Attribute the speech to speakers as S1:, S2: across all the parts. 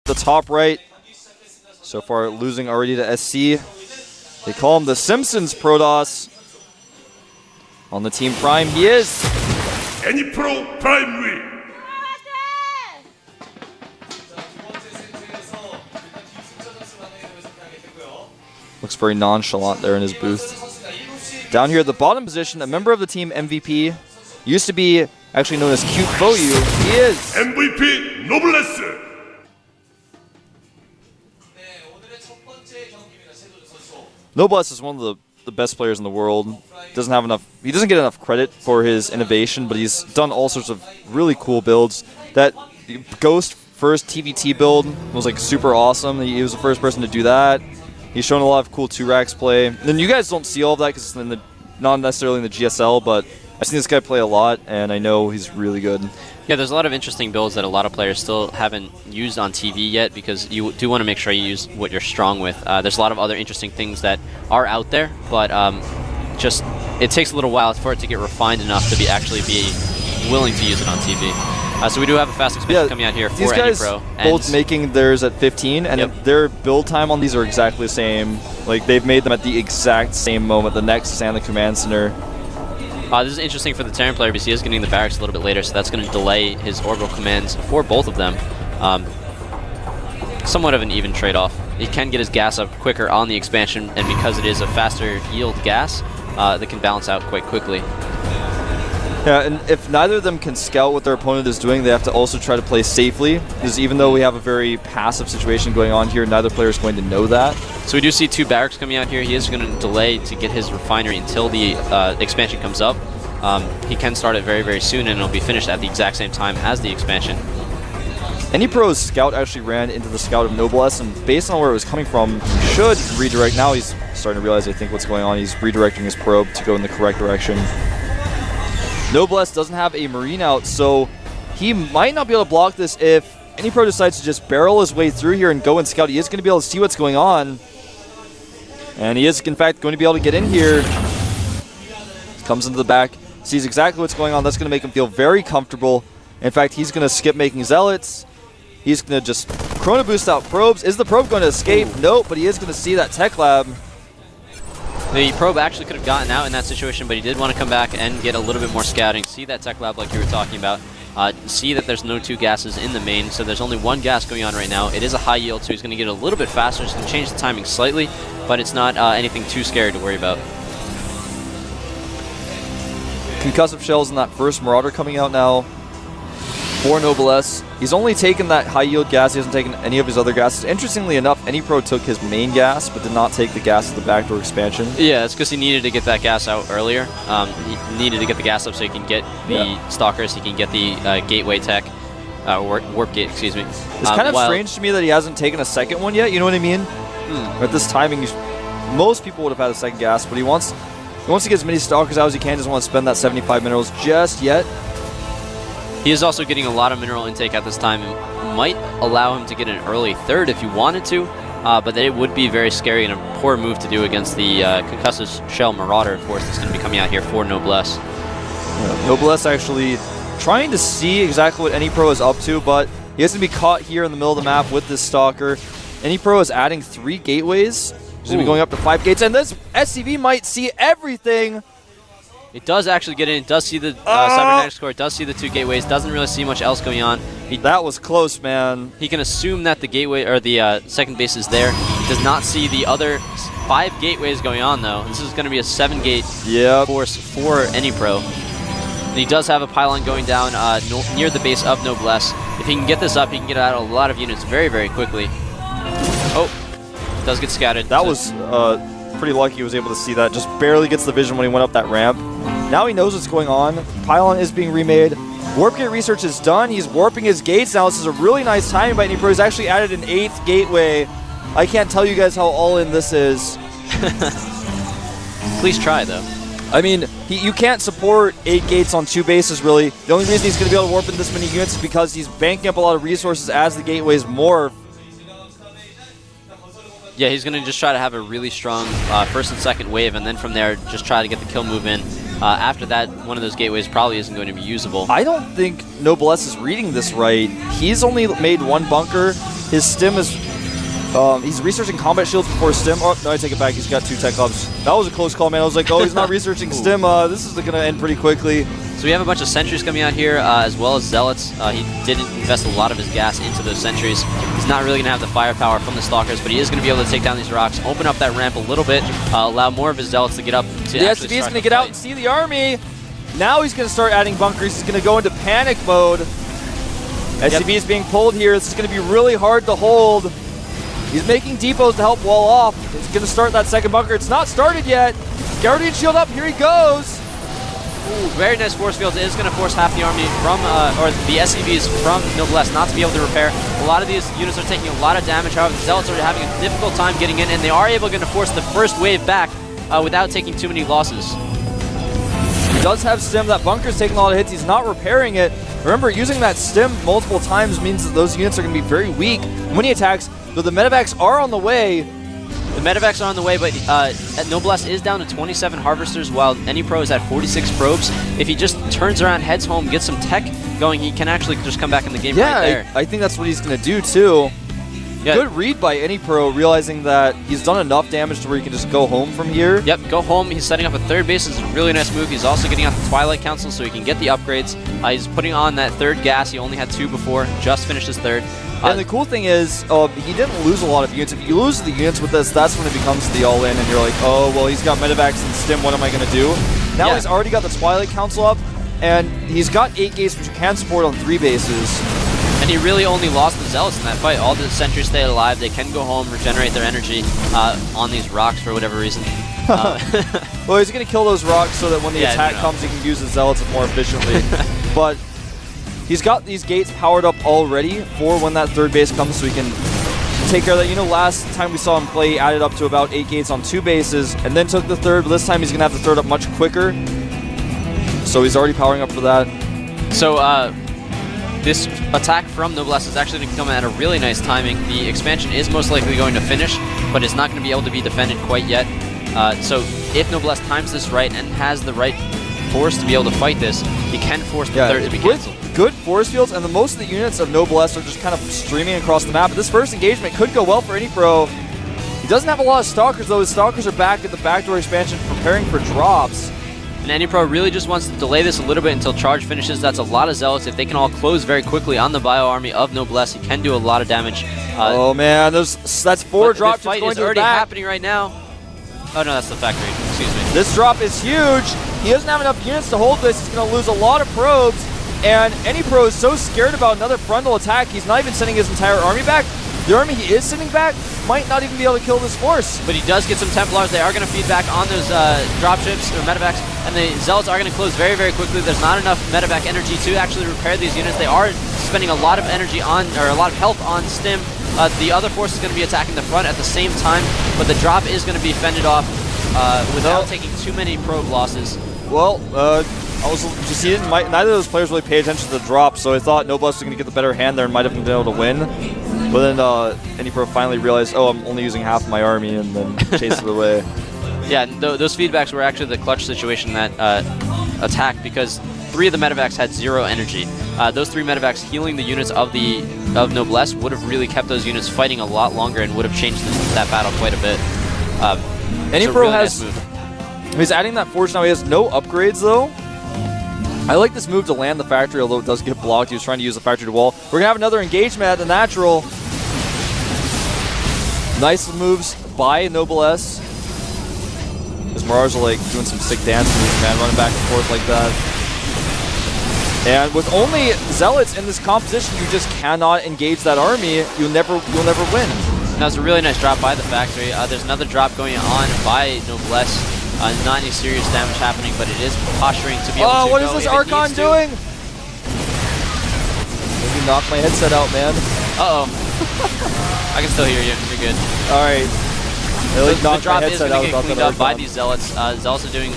S1: the top right. So far, losing already to SC. They call him the Simpsons Protoss. On the Team Prime, he is.
S2: anypro Prime win.
S1: Looks very nonchalant there in his booth. Down here at the bottom position, a member of the team MVP. Used to be actually known as Cute Foyu. He is.
S2: MVP Noblesse.
S1: Noblesse is one of the best players in the world. He doesn't get enough credit for his innovation, but he's done all sorts of really cool builds. That Ghost first TVT build was like super awesome. He was the first person to do that. He's shown a lot of cool 2-racks play. And you guys don't see all of that because it's not necessarily in the GSL, but I've seen this guy play a lot, and I know he's really good.
S3: Yeah, there's a lot of interesting builds that a lot of players still haven't used on TV yet because you do want to make sure you use what you're strong with. There's a lot of other interesting things that are out there, but just it takes a little while for it to get refined enough to actually be willing to use it on TV. So we do have a fast expansion coming out here for
S1: these guys
S3: anypro.
S1: Both making theirs at 15, and their build time on these are exactly the same. Like, they've made them at the exact same moment, the Nexus and the Command Center.
S3: This is interesting for the Terran player because he is getting the barracks a little bit later, so that's going to delay his orbital commands for both of them. Somewhat of an even trade-off. He can get his gas up quicker on the expansion, and because it is a faster yield gas, that can balance out quite quickly.
S1: Yeah, and if neither of them can scout what their opponent is doing, they have to also try to play safely. Because even though we have a very passive situation going on here, neither player is going to know that.
S3: So we do see 2 barracks coming out here. He is going to delay to get his refinery until the expansion comes up. He can start it very, very soon, and it'll be finished at the exact same time as the expansion.
S1: anypro's scout actually ran into the scout of Noblesse, and based on where it was coming from, he should redirect. Now he's starting to realize, I think, what's going on. He's redirecting his probe to go in the correct direction. Noblesse doesn't have a Marine out, so he might not be able to block this if anypro decides to just barrel his way through here and go and scout. He is going to be able to see what's going on. And he is, in fact, going to be able to get in here. Comes into the back, sees exactly what's going on. That's going to make him feel very comfortable. In fact, he's going to skip making Zealots. He's going to just Chrono Boost out probes. Is the probe going to escape? Nope, but he is going to see that Tech Lab.
S3: The probe actually could have gotten out in that situation, but he did want to come back and get a little bit more scouting. See that Tech Lab like you were talking about. See that there's no 2 gases in the main, so there's only 1 gas going on right now. It is a high yield, so he's going to get a little bit faster. It's going to change the timing slightly, but it's not anything too scary to worry about.
S1: Concussive shells in that first Marauder coming out now for Noblesse. He's only taken that high yield gas. He hasn't taken any of his other gases. Interestingly enough, anypro took his main gas, but did not take the gas of the backdoor expansion.
S3: Yeah, it's because he needed to get that gas out earlier. He needed to get the gas up so he can get the Stalkers, he can get the gateway tech, warp gate, excuse me.
S1: It's kind of strange to me that he hasn't taken a second one yet, you know what I mean? At this timing, most people would have had a second gas, but he wants to get as many Stalkers out as he can. Doesn't want to spend that 75 minerals just yet.
S3: He is also getting a lot of mineral intake at this time. It might allow him to get an early 3rd if he wanted to, but it would be very scary and a poor move to do against the Concussive Shell Marauder, of course, that's going to be coming out here for Noblesse.
S1: Yeah, Noblesse actually trying to see exactly what anypro is up to, but he has to be caught here in the middle of the map with this Stalker. anypro is adding 3 gateways. He's going to be going up to 5 gates, and this SCV might see everything.
S3: It does actually get in. It does see the cybernetics core. It does see the 2 gateways. Doesn't really see much else going on.
S1: That was close, man.
S3: He can assume that the gateway or the second base is there. He does not see the other 5 gateways going on, though. This is going to be a 7-gate force for anypro. And he does have a pylon going down near the base of Noblesse. If he can get this up, he can get out a lot of units very, very quickly. Oh, does get scattered.
S1: That was pretty lucky he was able to see that. Just barely gets the vision when he went up that ramp. Now he knows what's going on. Pylon is being remade. Warp gate research is done. He's warping his gates now. This is a really nice timing by anypro. He's actually added an 8th gateway. I can't tell you guys how all in this is.
S3: Please try, though.
S1: I mean, you can't support 8 gates on 2 bases, really. The only reason he's going to be able to warp in this many units is because he's banking up a lot of resources as the gateways morph.
S3: Yeah, he's going to just try to have a really strong first and second wave, and then from there, just try to get the kill move in. After that, one of those gateways probably isn't going to be usable.
S1: I don't think Noblesse is reading this right. He's only made one bunker. His stim is... he's researching combat shields before stim. Oh, no, I take it back. He's got 2 tech ups. That was a close call, man. I was like, oh, he's not researching stim. This is going to end pretty quickly.
S3: So we have a bunch of sentries coming out here, as well as zealots. He didn't invest a lot of his gas into those sentries. He's not really going to have the firepower from the stalkers, but he is going to be able to take down these rocks, open up that ramp a little bit, allow more of his zealots to get up. To
S1: the SCV is going to get out and see the army. Now he's going to start adding bunkers. He's going to go into panic mode. SCV is being pulled here. This is going to be really hard to hold. He's making depots to help wall off. He's going to start that second bunker. It's not started yet. Guardian shield up. Here he goes.
S3: Ooh, very nice force field. It is going to force half the army from, or the SCVs from Noblesse not to be able to repair. A lot of these units are taking a lot of damage. However, the zealots are having a difficult time getting in, and they are able to force the first wave back without taking too many losses.
S1: He does have stim. That bunker's taking a lot of hits. He's not repairing it. Remember, using that stim multiple times means that those units are going to be very weak when he attacks, though the medevacs are on the way.
S3: The medevacs are on the way, but Noblesse is down to 27 harvesters, while anypro is at 46 probes. If he just turns around, heads home, gets some tech going, he can actually just come back in the game right there.
S1: I think that's what he's going to do, too.
S3: Yeah.
S1: Good read by anypro, realizing that he's done enough damage to where he can just go home from here.
S3: Yep, go home. He's setting up a third base. It's a really nice move. He's also getting out the Twilight Council so he can get the upgrades. He's putting on that third gas. He only had 2 before, just finished his third.
S1: And the cool thing is, he didn't lose a lot of units. If you lose the units with this, that's when it becomes the all-in, and you're like, oh, well, he's got medevacs and stim, what am I going to do? Now he's already got the Twilight Council up, and he's got 8 gates, which you can support on 3 bases.
S3: And he really only lost the zealots in that fight. All the sentries stay alive. They can go home, regenerate their energy on these rocks for whatever reason.
S1: Well, he's going to kill those rocks so that when the attack comes, he can use the zealots more efficiently. But he's got these gates powered up already for when that third base comes, so he can take care of that. You know, last time we saw him play, he added up to about 8 gates on 2 bases, and then took the third, but this time he's going to have the third up much quicker. So he's already powering up for that. So, this attack from Noblesse is actually going to come at a really nice timing. The expansion is most likely going to finish, but it's not going to be able to be defended quite yet. So if Noblesse times this right and has the right force to be able to fight this, he can force the third to be cancelled. Good force fields, and most of the units of Noblesse are just kind of streaming across the map. But this first engagement could go well for anypro. He doesn't have a lot of stalkers, though. His stalkers are back at the backdoor expansion preparing for drops.
S3: And anypro really just wants to delay this a little bit until charge finishes. That's a lot of zealots. If they can all close very quickly on the bio army of Noblesse, he can do a lot of damage.
S1: Oh man, that's 4 drops.
S3: The fight is already happening right now. Oh no, that's the factory. Excuse me.
S1: This drop is huge. He doesn't have enough units to hold this. He's going to lose a lot of probes. And anypro is so scared about another frontal attack, he's not even sending his entire army back. The army he is sending back might not even be able to kill this force.
S3: But he does get some Templars. They are going to feed back on those dropships or medevacs, and the zealots are going to close very, very quickly. There's not enough medevac energy to actually repair these units. They are spending a lot of energy on, or a lot of health on stim. The other force is going to be attacking the front at the same time, but the drop is going to be fended off without taking too many probe losses.
S1: Well, neither of those players really paid attention to the drop, so I thought Noblesse was going to get the better hand there and might have been able to win. But then anypro finally realized, oh, I'm only using half my army, and then chased it away.
S3: Yeah, those feedbacks were actually the clutch situation that attack, because 3 of the medevacs had 0 energy. Those 3 medevacs healing the units of Noblesse would have really kept those units fighting a lot longer and would have changed that battle quite a bit.
S1: anypro
S3: really
S1: has...
S3: nice move.
S1: He's adding that force now. He has no upgrades, though. I like this move to land the factory, although it does get blocked. He was trying to use the factory to wall. We're going to have another engagement at the natural. Nice moves by Noblesse. His Mirage are like doing some sick dance moves, man, running back and forth like that. And with only zealots in this composition, you just cannot engage that army. You'll never win.
S3: That was a really nice drop by the factory. There's another drop going on by Noblesse. Not any serious damage happening, but it is posturing to be able to
S1: Oh, what is this Archon doing? Maybe knock my headset out, man.
S3: Uh-oh. I can still hear you. You're good.
S1: All right.
S3: The drop is going to get cleaned up by these zealots. Zealots in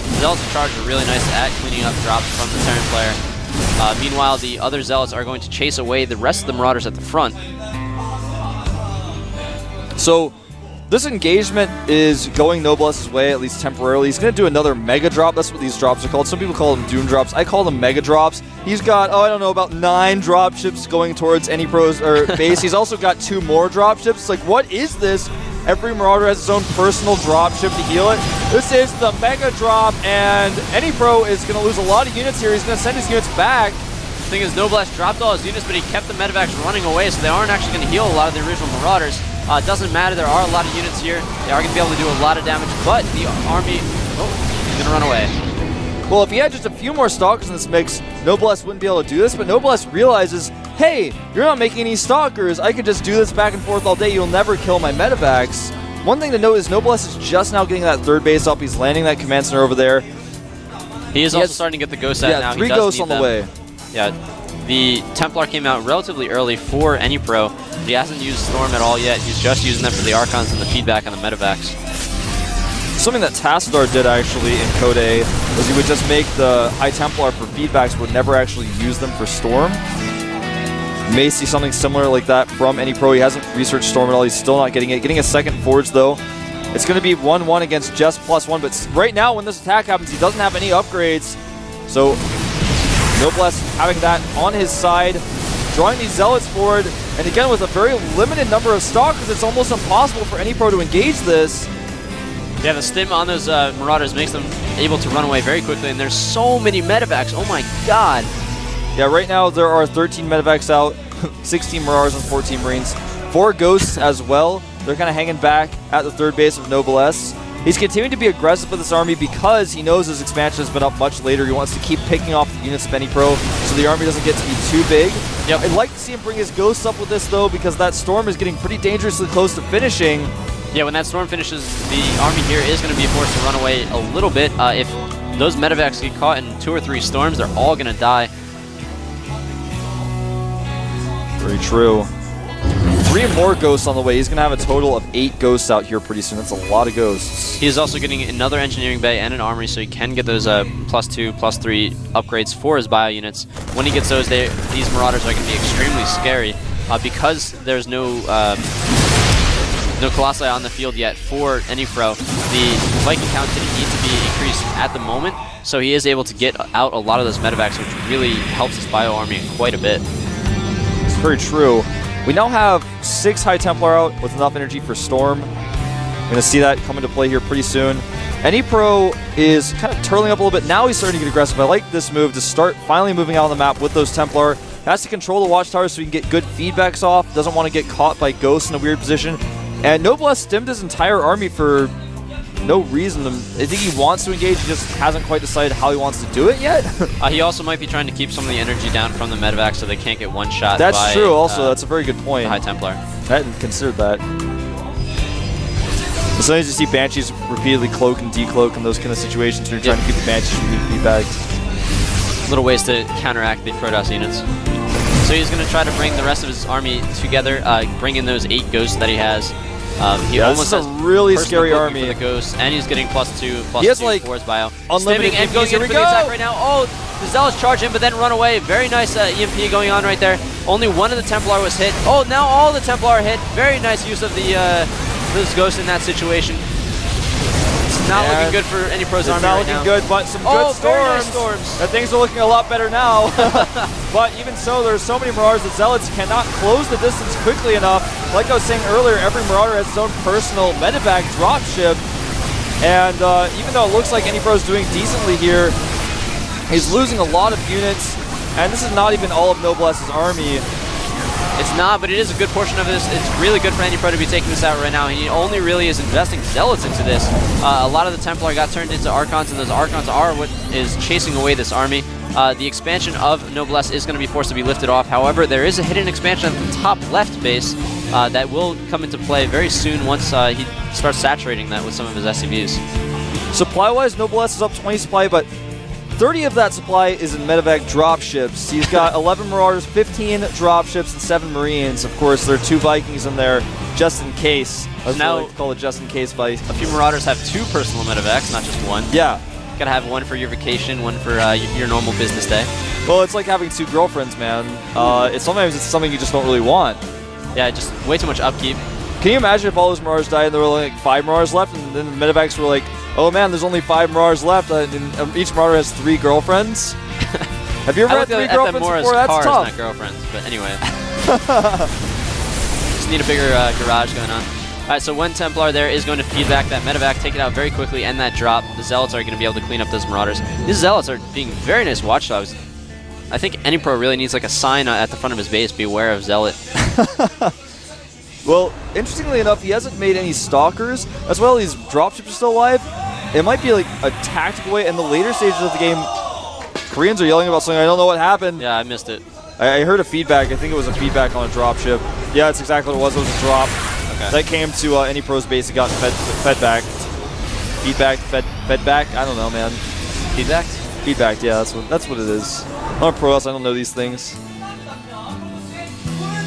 S3: charge are really nice at cleaning up drops from the Terran player. Meanwhile, the other zealots are going to chase away the rest of the Marauders at the front.
S1: So this engagement is going Noblesse's way, at least temporarily. He's going to do another Mega Drop. That's what these drops are called. Some people call them Doom Drops. I call them Mega Drops. He's got, I don't know, about 9 drop ships going towards anypro's base. He's also got 2 more drop ships. It's like, what is this? Every Marauder has his own personal drop ship to heal it. This is the Mega Drop, and anypro is going to lose a lot of units here. He's going to send his units back.
S3: The thing is, Noblesse dropped all his units, but he kept the medevacs running away, so they aren't actually going to heal a lot of the original Marauders. It doesn't matter, there are a lot of units here. They are going to be able to do a lot of damage, but the army, he's going to run away.
S1: Well, if he had just a few more Stalkers in this mix, Noblesse wouldn't be able to do this, but Noblesse realizes, hey, you're not making any Stalkers. I could just do this back and forth all day. You'll never kill my medevacs. One thing to note is Noblesse is just now getting that 3rd base up. He's landing that command center over there.
S3: He is also starting to get the ghosts out now.
S1: 3 ghosts on the way.
S3: Yeah, the Templar came out relatively early for anypro. He hasn't used Storm at all yet. He's just using them for the Archons and the feedback on the medevacs.
S1: Something that Tassadar did actually in Code A was he would just make the High Templar for feedbacks but would never actually use them for Storm. You may see something similar like that from anypro. He hasn't researched Storm at all. He's still not getting it. Getting a 2nd Forge though. It's going to be 1-1 against just +1, but right now when this attack happens, he doesn't have any upgrades. So Noblesse having that on his side, drawing these Zealots forward, and again with a very limited number of Stalkers, it's almost impossible for anypro to engage this.
S3: Yeah, the stim on those Marauders makes them able to run away very quickly, and there's so many medevacs. Oh my god.
S1: Yeah, right now there are 13 medevacs out, 16 Marauders and 14 Marines. 4 Ghosts as well. They're kind of hanging back at the 3rd base of Noblesse. He's continuing to be aggressive with this army because he knows his expansion has been up much later. He wants to keep picking off the units of anypro so the army doesn't get to be too big.
S3: Yep.
S1: I'd like to see him bring his Ghosts up with this though, because that Storm is getting pretty dangerously close to finishing.
S3: Yeah, when that Storm finishes, the army here is going to be forced to run away a little bit. If those medevacs get caught in 2 or 3 Storms, they're all going to die.
S1: Very true. 3 more Ghosts on the way. He's going to have a total of 8 Ghosts out here pretty soon. That's a lot of Ghosts.
S3: He is also getting another Engineering Bay and an Armory, so he can get those +2, +3 upgrades for his bio units. When he gets those, these Marauders are going to be extremely scary. Because there's no Colossi on the field yet for anypro, the Viking count didn't need to be increased at the moment, so he is able to get out a lot of those medevacs, which really helps his bio army quite a bit.
S1: It's very true. We now have 6 High Templar out with enough energy for Storm. We're going to see that come into play here pretty soon. anypro is kind of turtling up a little bit. Now he's starting to get aggressive. I like this move to start finally moving out on the map with those Templar. Has to control the Watchtowers so he can get good feedbacks off. Doesn't want to get caught by Ghosts in a weird position. And Noblesse stemmed his entire army for no reason. I think he wants to engage, he just hasn't quite decided how he wants to do it yet.
S3: He also might be trying to keep some of the energy down from the medevac so they can't get one-shot.
S1: That's true also, that's a very good point.
S3: The High Templar.
S1: I hadn't considered that. Sometimes you see Banshees repeatedly cloak and decloak in those kind of situations where you're trying to keep the Banshees from being feedbacked.
S3: Little ways to counteract the Protoss units. So he's going to try to bring the rest of his army together, bring in those 8 Ghosts that he has. He almost has
S1: a really scary army.
S3: For the Ghosts, and he's getting +2 for his bio.
S1: Unlimited
S3: and goes in for the attack right now. Oh, the Zealots charge in, but then run away. Very nice EMP going on right there. Only one of the Templar was hit. Oh, now all the Templar are hit. Very nice use of the those Ghosts in that situation. It's not looking good for anypro's army right now.
S1: It's not looking good, but some good
S3: storms.
S1: Nice storms. And things are looking a lot better now. But even so, there's so many Marauders that Zealots cannot close the distance quickly enough. Like I was saying earlier, every Marauder has his own personal medevac dropship. And even though it looks like anypro is doing decently here, he's losing a lot of units. And this is not even all of Noblesse's army.
S3: It's not, but it is a good portion of this. It's really good for anypro to be taking this out right now. He only really is investing Zealots into this. A lot of the Templar got turned into Archons, and those Archons are what is chasing away this army. The expansion of Noblesse is going to be forced to be lifted off. However, there is a hidden expansion at the top left base that will come into play very soon once he starts saturating that with some of his SCVs.
S1: Supply-wise, Noblesse is up 20 supply, but 30 of that supply is in medevac dropships. He's got 11 Marauders, 15 dropships, and 7 Marines. Of course, there are 2 Vikings in there just in case. I like to call it just in case fight.
S3: A few Marauders have 2 personal medevacs, not just 1.
S1: Yeah.
S3: Gotta have one for your vacation, one for your normal business day.
S1: Well, it's like having 2 girlfriends, man. Sometimes it's something you just don't really want.
S3: Yeah, just way too much upkeep.
S1: Can you imagine if all those Marauders died and there were like 5 Marauders left, and then the medevacs were like, oh man, there's only 5 Marauders left, and each Marauder has 3 girlfriends? Have you ever had 3 girlfriends before? That's
S3: cars,
S1: tough.
S3: Not girlfriends, but anyway. Just need a bigger garage going on. Alright, so one Templar there is going to feed back that medevac, take it out very quickly, and that drop. The Zealots are going to be able to clean up those Marauders. These Zealots are being very nice watchdogs. I think anypro really needs like a sign at the front of his base, beware of Zealot.
S1: Well, interestingly enough, he hasn't made any Stalkers, as well as dropships are still alive. It might be like a tactical way. In the later stages of the game, Koreans are yelling about something. I don't know what happened.
S3: Yeah, I missed it.
S1: I heard a feedback. I think it was a feedback on a dropship. Yeah, that's exactly what it was. It was a drop.
S3: Okay.
S1: That came to anypro's base and got fed back. Feedback, fed back? I don't know, man.
S3: Feedback?
S1: Feedback, yeah, that's what it is. I'm a pro, so I don't know these things.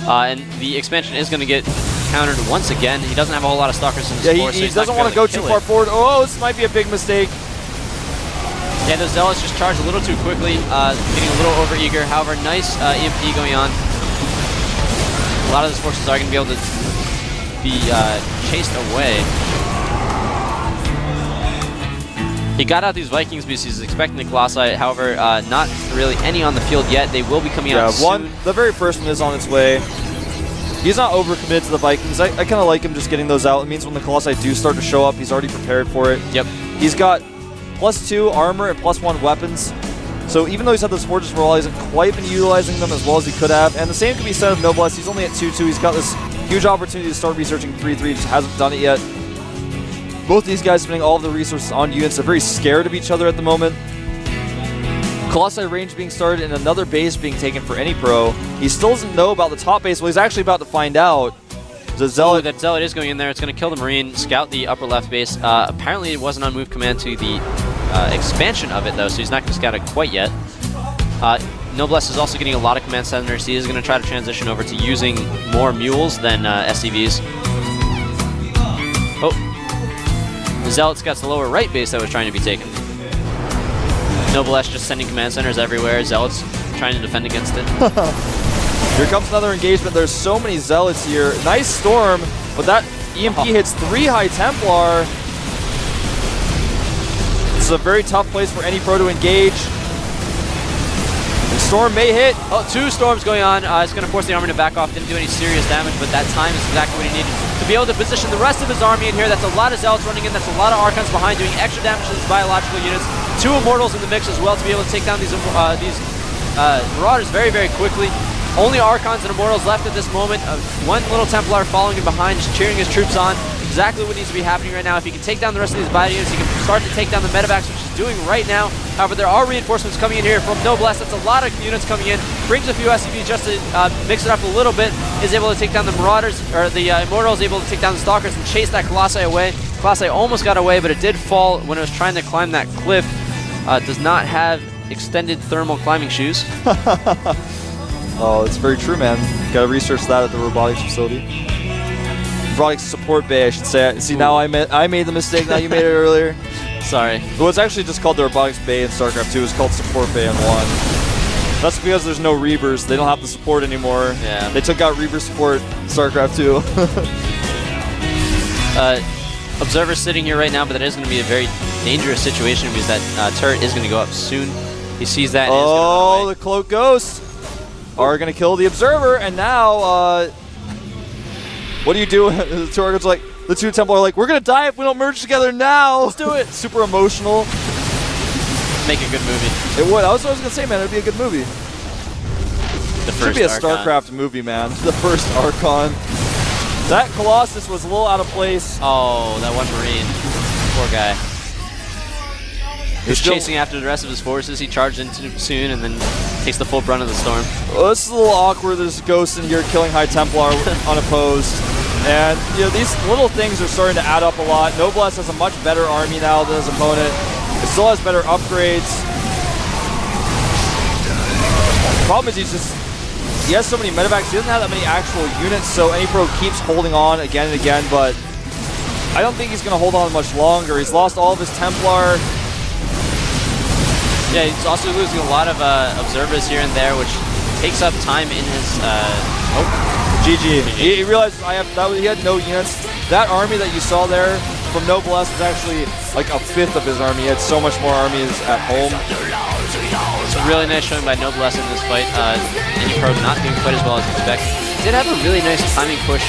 S3: And the expansion is going to get countered once again. He doesn't have a whole lot of Stalkers in his force.
S1: He doesn't want to go too far forward. Oh, this might be a big mistake.
S3: Yeah, those Zealots just charged a little too quickly, getting a little overeager. However, nice EMP going on. A lot of those forces are going to be able to be chased away. He got out these Vikings because he's expecting the Colossi. However, not really any on the field yet. They will be coming out soon.
S1: The very first one is on its way. He's not overcommitted to the Vikings. I kind of like him just getting those out. It means when the Colossi do start to show up, he's already prepared for it.
S3: Yep.
S1: He's got +2 armor and +1 weapons. So even though he's had those forges for a while, he hasn't quite been utilizing them as well as he could have. And the same can be said of Noblesse. He's only at 2-2. He's got this huge opportunity to start researching 3-3, just hasn't done it yet. Both these guys spending all of the resources on units. They're very scared of each other at the moment. Colossi range being started and another base being taken for anypro. He still doesn't know about the top base. Well, he's actually about to find out. The Zealot.
S3: That Zealot is going in there. It's going to kill the Marine, scout the upper left base. Apparently, it wasn't on move command to the expansion of it, though, so he's not going to scout it quite yet. Noblesse is also getting a lot of command centers. He is going to try to transition over to using more mules than SCVs. Oh. The Zealot scouts the lower right base that was trying to be taken. Noblesse just sending command centers everywhere. Zealots trying to defend against it.
S1: Here comes another engagement. There's so many Zealots here. Nice storm, but that EMP hits 3 High Templar. This is a very tough place for any pro to engage. The storm may hit.
S3: Oh, 2 storms going on. It's going to force the army to back off. Didn't do any serious damage, but that time is exactly what he needed to be able to position the rest of his army in here. That's a lot of Zealots running in. That's a lot of Archons behind doing extra damage to these biological units. 2 Immortals in the mix as well to be able to take down these Marauders very, very quickly. Only Archons and Immortals left at this moment. One little Templar following him behind, just cheering his troops on. Exactly what needs to be happening right now. If he can take down the rest of these bio units, he can start to take down the medevacs, which he's doing right now. However, there are reinforcements coming in here from Noblesse. That's a lot of units coming in. Brings a few SCVs just to mix it up a little bit. Is able to take down the Marauders, or the Immortals, able to take down the Stalkers and chase that Colossi away. Colossi almost got away, but it did fall when it was trying to climb that cliff. Does not have extended thermal climbing shoes.
S1: Oh, it's very true, man. Gotta research that at the robotics facility. Robotics support bay, I should say. See, now I made the mistake. Now you made it earlier.
S3: Sorry.
S1: Well, it's actually just called the robotics bay in StarCraft 2. It's called support bay in 1. That's because there's no Reavers. They don't have the support anymore.
S3: Yeah.
S1: They took out Reaver support in StarCraft 2.
S3: Observer's sitting here right now, but that is going to be a very dangerous situation because that turret is going to go up soon. He sees that and is going to run away.
S1: The Cloak Ghosts are going to kill the Observer, and now, what do you do? The 2 Archons like, the 2 Templar are like, we're going to die if we don't merge together now. Let's do it. Super emotional.
S3: Make a good movie.
S1: It would. I was going to say, man, it'd be a good movie.
S3: The first
S1: Should be a
S3: Archon.
S1: StarCraft movie, man. The first Archon. That Colossus was a little out of place.
S3: Oh, that one Marine. Poor guy. He's chasing after the rest of his forces. He charged in too soon and then takes the full brunt of the storm.
S1: Well, this is a little awkward. There's Ghosts in here killing High Templar unopposed. And, you know, these little things are starting to add up a lot. Noblesse has a much better army now than his opponent. It still has better upgrades. The problem is he has so many medevacs. He doesn't have that many actual units, so anypro keeps holding on again and again, but I don't think he's going to hold on much longer. He's lost all of his Templar.
S3: Yeah, he's also losing a lot of observers here and there, which takes up time in his
S1: GG. He realized he had no units. That army that you saw there from Noblesse was actually like a fifth of his army. He had so much more armies at home.
S3: It's a really nice showing by Noblesse in this fight. anypro not doing quite as well as expected. Did have a really nice timing push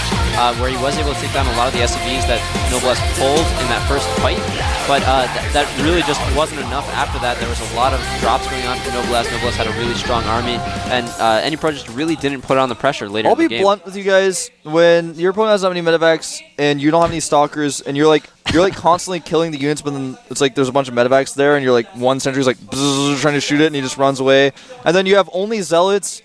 S3: where he was able to take down a lot of the SCVs that Noblesse pulled in that first fight, but that really just wasn't enough after that. There was a lot of drops going on for Noblesse. Noblesse had a really strong army, and anypro just really didn't put on the pressure later in the game.
S1: I'll be blunt with you guys. When your opponent has that many medevacs and you don't have any stalkers, and you're like constantly killing the units, but then it's like there's a bunch of medevacs there, and you're like one sentry's like bzzz, trying to shoot it, and he just runs away, and then you have only zealots.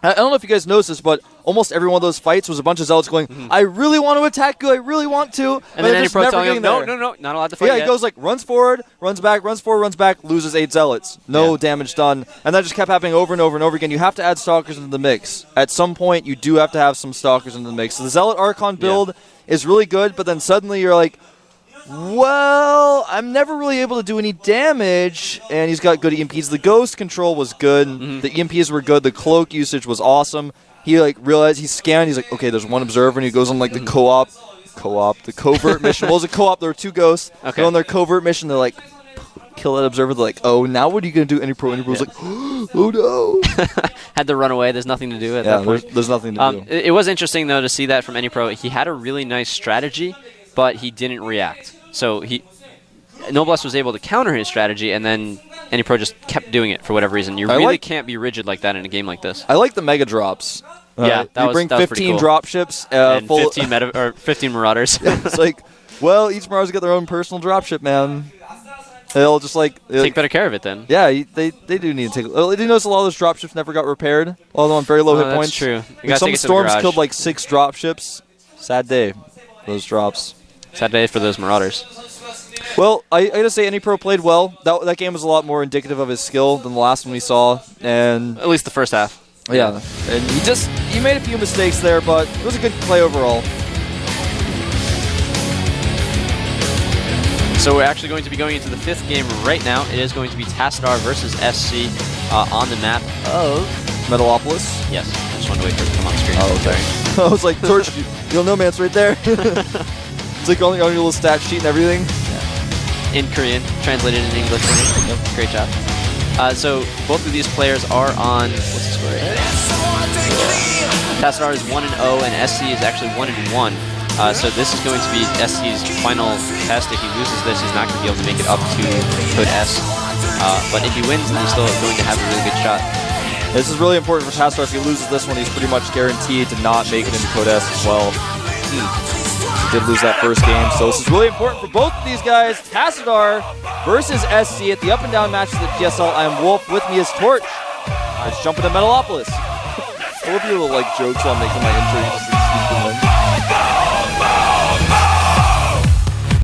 S1: I don't know if you guys noticed this, but almost every one of those fights was a bunch of zealots going, I really want to attack you, I really want to.
S3: And then anypro telling him, no, not allowed to fight
S1: yet. He goes like, runs forward, runs back, runs forward, runs back, loses 8 zealots. No damage done. And that just kept happening over and over and over again. You have to add stalkers into the mix. At some point, you do have to have some stalkers into the mix. So the Zealot Archon build is really good, but then suddenly you're like, well, I'm never really able to do any damage, and he's got good EMPs. The ghost control was good. The EMPs were good. The cloak usage was awesome. He like realized, he scanned, he's like, okay, there's one observer, and he goes on like the the covert mission. Well, it was a co-op. There were 2 ghosts.
S3: Okay.
S1: Go on their covert mission. They're like, kill that observer. They're like, oh, now what are you going to do? anypro? anypro's like, oh no.
S3: Had to run away. There's nothing to do at that point.
S1: There's nothing to do.
S3: It was interesting, though, to see that from anypro. He had a really nice strategy, but he didn't react. So Noblesse was able to counter his strategy, and then anypro just kept doing it for whatever reason. You really can't be rigid like that in a game like this.
S1: I like the mega drops.
S3: Yeah,
S1: you bring 15
S3: cool.
S1: drop ships
S3: and 15 marauders.
S1: It's like, well, each Marauders get their own personal drop ship, man. They'll just
S3: take better care of it then.
S1: Yeah, they do need to take. Well, did you notice a lot of those drop ships never got repaired? A lot of them on very low hit points.
S3: That's true.
S1: Like some storms killed like 6 drop ships. Sad day. Those drops.
S3: Sad day for those Marauders.
S1: Well, I gotta say, anypro played well. That game was a lot more indicative of his skill than the last one we saw, and
S3: at least the first half.
S1: Yeah, and he made a few mistakes there, but it was a good play overall.
S3: So we're actually going to be going into the 5th game right now. It is going to be Tassadar versus SC on the map of
S1: Metalopolis.
S3: Yes, I just wanted to wait for it to come on screen.
S1: Oh, okay. I was like, Torch, you don't know, man, it's right there. It's like on your little stat sheet and everything.
S3: In Korean, translated in English. Yep, great job. So both of these players are on, what's the score right here? Tassadar is 1-0 and SC is actually 1-1. So this is going to be SC's final test. If he loses this, he's not going to be able to make it up to Code S. But if he wins, then he's still going to have a really good shot.
S1: This is really important for Tassadar. If he loses this one, he's pretty much guaranteed to not make it into Code S as well. He did lose that first game, so this is really important for both of these guys. Tassadar versus SC at the up and down matches at PSL. I am Wolf. With me is Torch. Let's jump into Metalopolis. I love your little like jokes while I'm making my intro.